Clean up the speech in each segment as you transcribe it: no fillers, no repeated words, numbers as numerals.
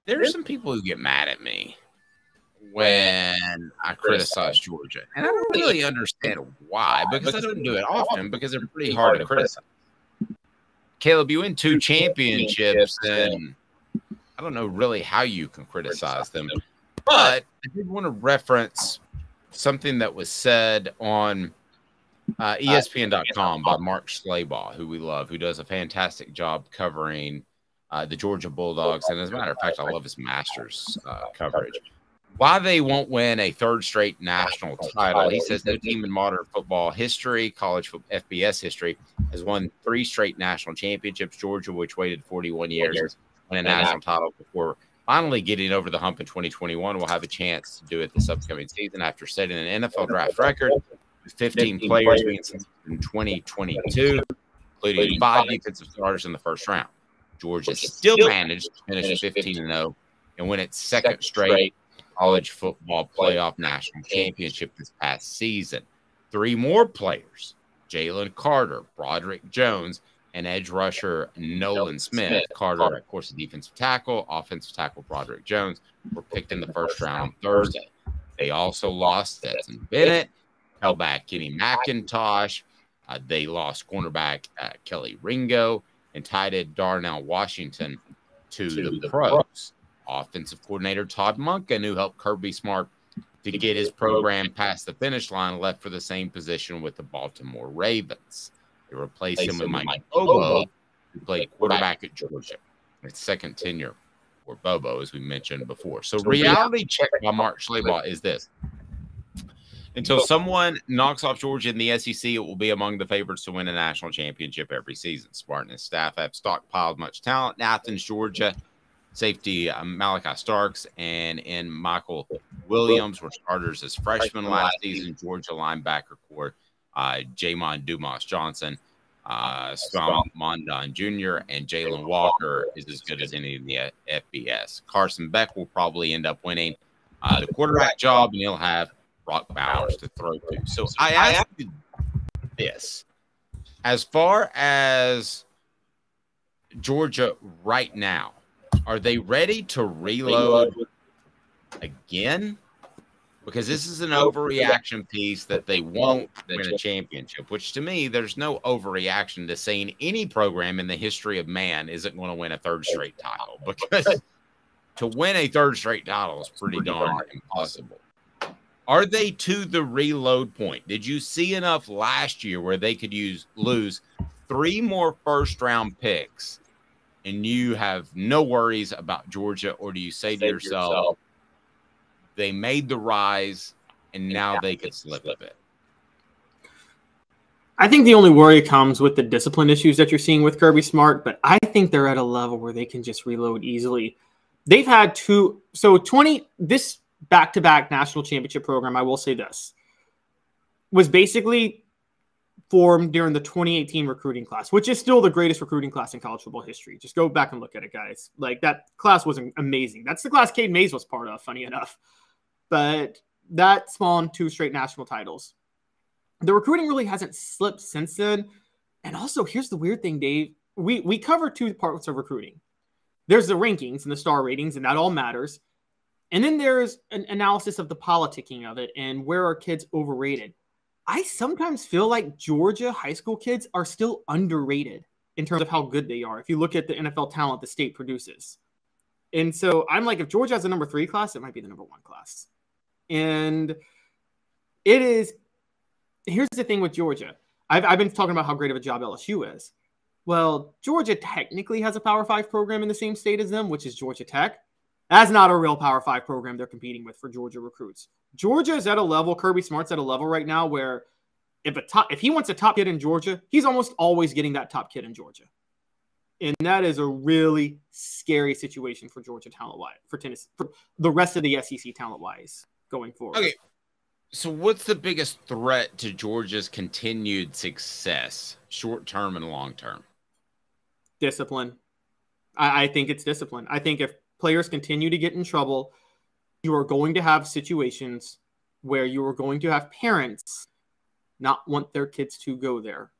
There are some people who get mad at me when I criticize Georgia. And I don't really understand why, because I don't do it often, because they're pretty hard to criticize. Caleb, you win 2 championships, and I don't know really how you can criticize them. But I did want to reference something that was said on ESPN.com by Mark Schlabach, who we love, who does a fantastic job covering the Georgia Bulldogs. And as a matter of fact, I love his Masters coverage. Why they won't win a 3rd straight national title. He says no team in modern football history, college FBS history, has won 3 straight national championships. Georgia, which waited 41 years to win a national title before finally getting over the hump in 2021, will have a chance to do it this upcoming season after setting an NFL draft record with 15 players being selected in 2022, including 5 defensive starters in the first round. Georgia still managed to finish 15-0 and win its 2nd straight college football playoff national championship this past season. 3 more players, Jalen Carter, Broderick Jones, and edge rusher Nolan Smith. Carter, of course, a defensive tackle, offensive tackle Broderick Jones, were picked in the first round on Thursday. They also lost Stetson Bennett, held back Kenny McIntosh. They lost cornerback Kelly Ringo and tight end Darnell Washington to the pros. Offensive coordinator Todd Monken, who helped Kirby Smart to get his program past the finish line, left for the same position with the Baltimore Ravens. They replaced him with Mike Bobo, who played quarterback at Georgia. Its 2nd tenure for Bobo, as we mentioned before. So reality check by Mark Schlabach is this. Until someone knocks off Georgia in the SEC, it will be among the favorites to win a national championship every season. Smart and his staff have stockpiled much talent in Athens, Georgia. Safety Malachi Starks and Michael Williams were starters as freshmen last season. Georgia linebacker core Jamon Dumas Johnson, Scott Mondon Jr., and Jalen Walker is as good as any in the FBS. Carson Beck will probably end up winning the quarterback job, and he'll have Brock Bowers to throw to. So I ask you this. As far as Georgia right now, are they ready to reload again? Because this is an overreaction piece that they won't win a championship, which to me, there's no overreaction to saying any program in the history of man isn't going to win a 3rd straight title, because to win a 3rd straight title is pretty darn impossible. Are they to the reload point? Did you see enough last year where they could lose 3 more first-round picks and you have no worries about Georgia? Or do you say to yourself, they made the rise and now they could slip a bit? I think the only worry comes with the discipline issues that you're seeing with Kirby Smart, but I think they're at a level where they can just reload easily. They've had this back-to-back national championship program, I will say this, was basically formed during the 2018 recruiting class, which is still the greatest recruiting class in college football history. Just go back and look at it, guys. Like, that class was amazing. That's the class Cade Mays was part of, funny enough. But that spawned 2 straight national titles. The recruiting really hasn't slipped since then. And also, here's the weird thing, Dave. We cover 2 parts of recruiting. There's the rankings and the star ratings, and that all matters. And then there's an analysis of the politicking of it and where are kids overrated. I sometimes feel like Georgia high school kids are still underrated in terms of how good they are. If you look at the NFL talent the state produces. And so I'm like, if Georgia has a number 3 class, it might be the number 1 class. And here's the thing with Georgia. I've been talking about how great of a job LSU is. Well, Georgia technically has a Power 5 program in the same state as them, which is Georgia Tech. That's not a real Power 5 program they're competing with for Georgia recruits. Georgia is at a level, Kirby Smart's at a level right now where if he wants a top kid in Georgia, he's almost always getting that top kid in Georgia. And that is a really scary situation for Georgia talent-wise, for Tennessee, for the rest of the SEC talent-wise going forward. Okay, so what's the biggest threat to Georgia's continued success, short-term and long-term? Discipline. I think it's discipline. I think if players continue to get in trouble, you are going to have situations where you are going to have parents not want their kids to go there.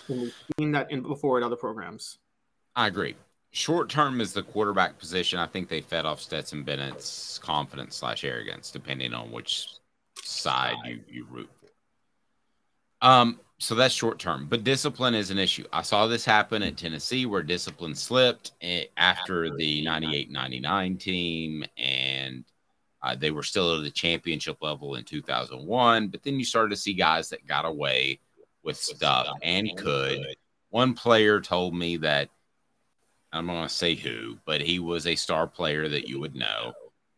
And we've seen that before at other programs. I agree. Short term is the quarterback position. I think they fed off Stetson Bennett's confidence / arrogance, depending on which side you root for. So that's short term, but discipline is an issue. I saw this happen at Tennessee where discipline slipped after the 98-99 team, and they were still at the championship level in 2001. But then you started to see guys that got away with stuff and could. One player told me that, I'm not going to say who, but he was a star player that you would know.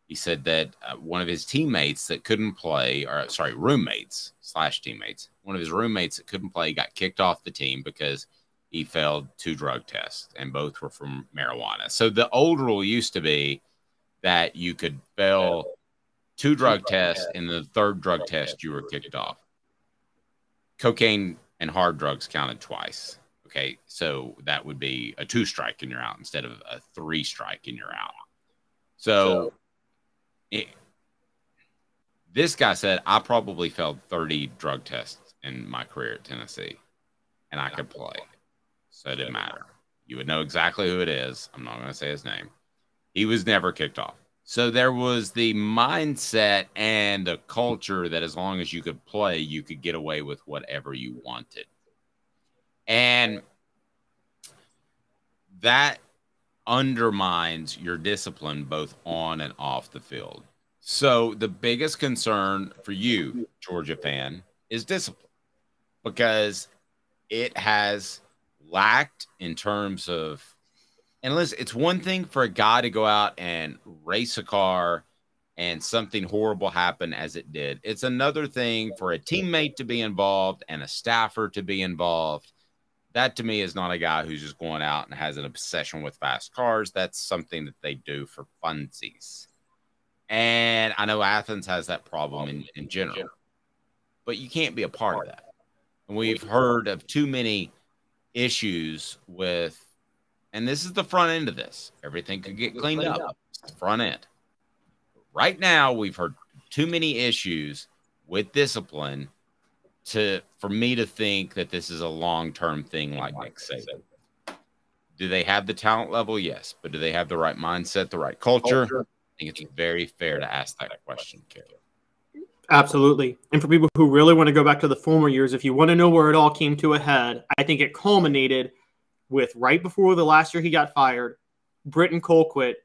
He said that one of his teammates that couldn't play, or sorry, roommates / teammates, one of his roommates that couldn't play got kicked off the team because he failed 2 drug tests, and both were from marijuana. So the old rule used to be that you could fail 2 drug tests, and the 3rd drug test you were kicked off. Cocaine and hard drugs counted twice. Okay, so that would be a 2 strike and you're out instead of a 3 strike and you're out. So this guy said, I probably failed 30 drug tests in my career at Tennessee, and I could play. So it didn't matter. You would know exactly who it is. I'm not going to say his name. He was never kicked off. So there was the mindset and the culture that as long as you could play, you could get away with whatever you wanted. And that undermines your discipline both on and off the field. So the biggest concern for you, Georgia fan, is discipline, because it has lacked in terms of, and listen, it's one thing for a guy to go out and race a car and something horrible happen as it did. It's another thing for a teammate to be involved and a staffer to be involved. That to me is not a guy who's just going out and has an obsession with fast cars. That's something that they do for funsies. And I know Athens has that problem in general, but you can't be a part of that. And we've heard of too many issues with, and this is the front end of this. Everything could get cleaned up. It's the front end. Right now, we've heard too many issues with discipline for me to think that this is a long-term thing like Nick Saban. Do they have the talent level? Yes. But do they have the right mindset, the right culture? I think it's very fair to ask that question, Kerry. Absolutely. And for people who really want to go back to the former years, if you want to know where it all came to a head, I think it culminated with right before the last year he got fired, Britton Colquitt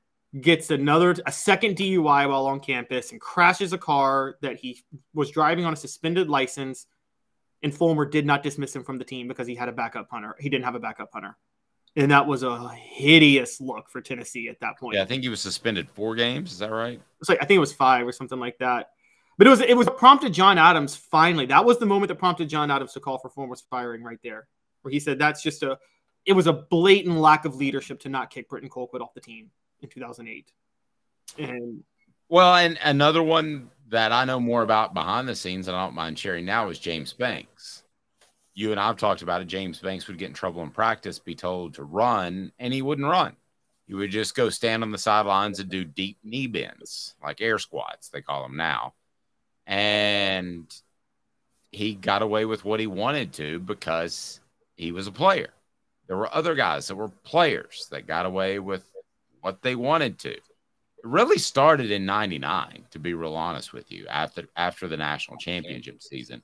gets a second DUI while on campus and crashes a car that he was driving on a suspended license. And Fulmer did not dismiss him from the team because he had a backup punter. He didn't have a backup punter. And that was a hideous look for Tennessee at that point. Yeah, I think he was suspended 4 games. Is that right? It's like, I think it was 5 or something like that. But it was prompted John Adams finally. That was the moment that prompted John Adams to call for Fulmer's firing right there, where he said that's just it was a blatant lack of leadership to not kick Britton Colquitt off the team in 2008. And another one that I know more about behind the scenes and I don't mind sharing now is James Banks. You and I have talked about it. James Banks would get in trouble in practice, be told to run, and he wouldn't run. He would just go stand on the sidelines and do deep knee bends, like air squats, they call them now. And he got away with what he wanted to because he was a player. There were other guys that were players that got away with what they wanted to. It really started in 99, to be real honest with you, after the national championship season.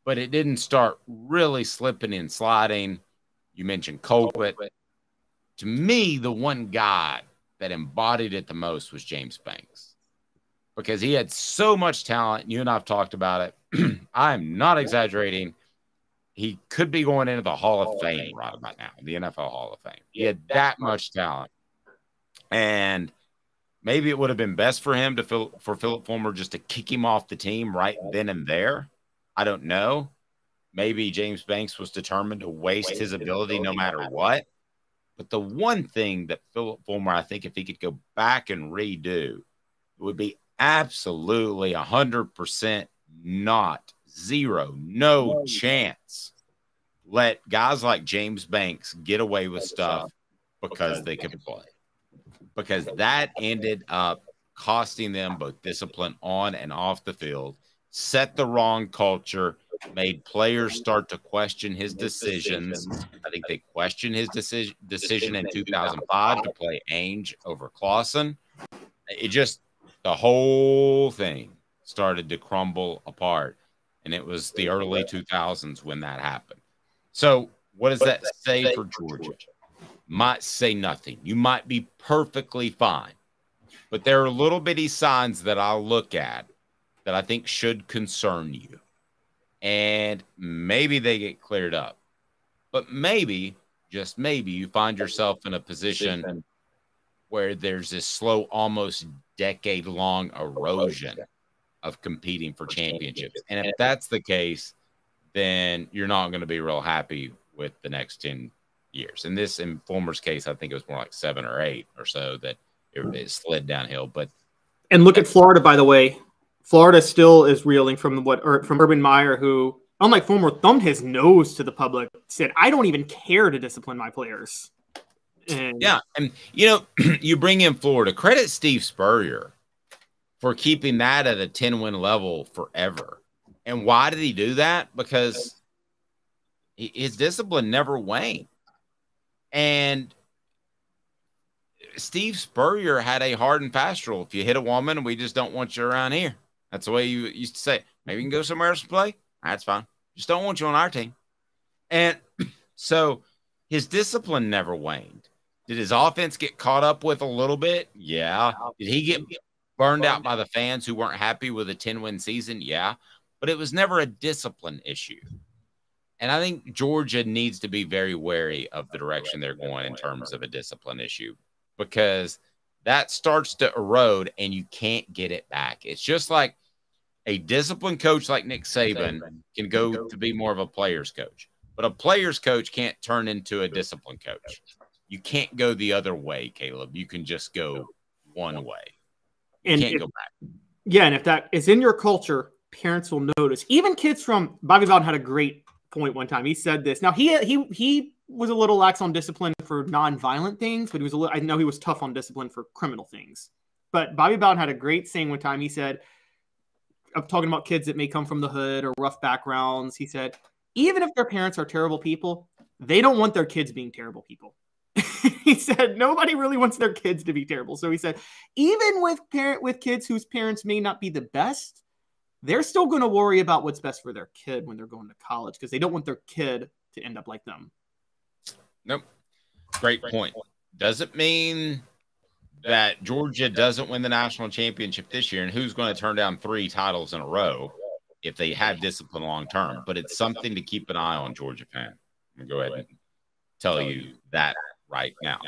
But it didn't start really slipping and sliding. You mentioned Colquitt. To me, the one guy that embodied it the most was James Banks, because he had so much talent. You and I have talked about it. I'm not exaggerating. He could be going into the Hall of Fame right about now, the NFL Hall of Fame. He had that much talent. And maybe it would have been best for him for Philip Fulmer just to kick him off the team right then and there. I don't know. Maybe James Banks was determined to waste his ability no matter what. But the one thing that Philip Fulmer, I think if he could go back and redo, it would be absolutely 100% no chance. Let guys like James Banks get away with stuff because they could play. Because that ended up costing them both discipline on and off the field, set the wrong culture, made players start to question his decisions. I think they questioned his decision in 2005 to play Ainge over Clausen. It just, the whole thing started to crumble apart. And it was the early 2000s when that happened. So what does that say for Georgia? Might say nothing. You might be perfectly fine. But there are little bitty signs that I'll look at that I think should concern you. And maybe they get cleared up. But maybe, just maybe, you find yourself in a position where there's this slow, almost decade-long erosion of competing for championships. And if that's the case, then you're not going to be real happy with the next 10 years. In this, in Fulmer's case, I think it was more like 7 or 8 or so that it slid downhill. And look at Florida, by the way. Florida still is reeling from from Urban Meyer, who, unlike Fulmer, thumbed his nose to the public, said, "I don't even care to discipline my players." And you bring in Florida. Credit Steve Spurrier for keeping that at a 10-win level forever. And why did he do that? Because his discipline never waned. And Steve Spurrier had a hard and fast rule. If you hit a woman, we just don't want you around here. That's the way you used to say it. Maybe you can go somewhere else to play. That's fine. Just don't want you on our team. And so his discipline never waned. Did his offense get caught up with a little bit? Yeah. Did he get burned out by the fans who weren't happy with a 10-win season? Yeah. But it was never a discipline issue. And I think Georgia needs to be very wary of the direction they're going in terms of a discipline issue, because that starts to erode and you can't get it back. It's just like a disciplined coach like Nick Saban can go to be more of a player's coach, but a player's coach can't turn into a disciplined coach. You can't go the other way, Caleb. You can just go one way. You can't go back. Yeah, and if that is in your culture, parents will notice. Even kids from Bobby Bowden had a great point one time. He said this. Now he was a little lax on discipline for non-violent things, but I know he was tough on discipline for criminal things. But Bobby Bowden had a great saying one time. He said, I'm talking about kids that may come from the hood or rough backgrounds. He said, even if their parents are terrible people, they don't want their kids being terrible people. He said, nobody really wants their kids to be terrible. So he said, even with kids whose parents may not be the best, they're still going to worry about what's best for their kid when they're going to college, because they don't want their kid to end up like them. Nope. Great point. Doesn't mean that Georgia doesn't win the national championship this year, and who's going to turn down 3 titles in a row if they have discipline long term. But it's something to keep an eye on, Georgia fan. I'm going to go ahead and tell you that right now.